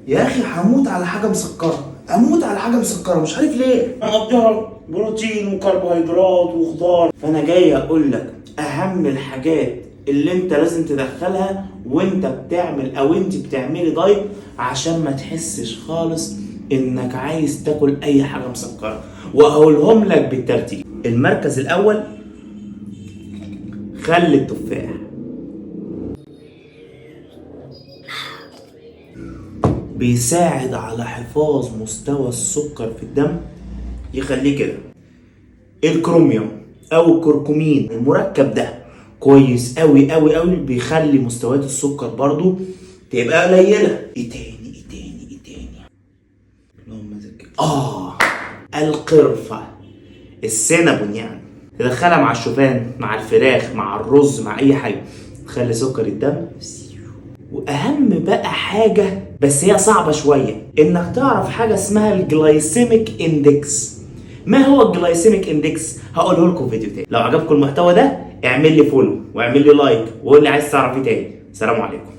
يا اخي هموت على حاجه مسكره، اموت على حاجه مسكره، مش عارف ليه. مقضيها بروتين وكربوهيدرات وخضار. فانا جاي اقول لك اهم الحاجات اللي انت لازم تدخلها وانت بتعمل او انت بتعملي دايت، عشان ما تحسش خالص انك عايز تاكل اي حاجه مسكره، وهقولهم لك بالترتيب. المركز الاول خل التفاح. بيساعد على حفاظ مستوى السكر في الدم، يخليه كده. الكروميوم او الكركمين، المركب ده كويس قوي قوي قوي، بيخلي مستويات السكر برضو تبقى قليله. ايه تاني؟ اللهم ذكر. القرفه، السينابون يعني، تدخلها مع الشوفان، مع الفراخ، مع الرز، مع اي حاجه، تخلي سكر الدم. واهم بقى حاجه بس هي صعبه شويه، انك تعرف حاجه اسمها الجلايسيميك اندكس. ما هو الجلايسيميك اندكس؟ هقوله لكم في فيديو تاني. لو عجبكم المحتوى ده اعمل لي فولو واعمل لي لايك وقول لي عايز تعرف ايه تاني. سلام عليكم.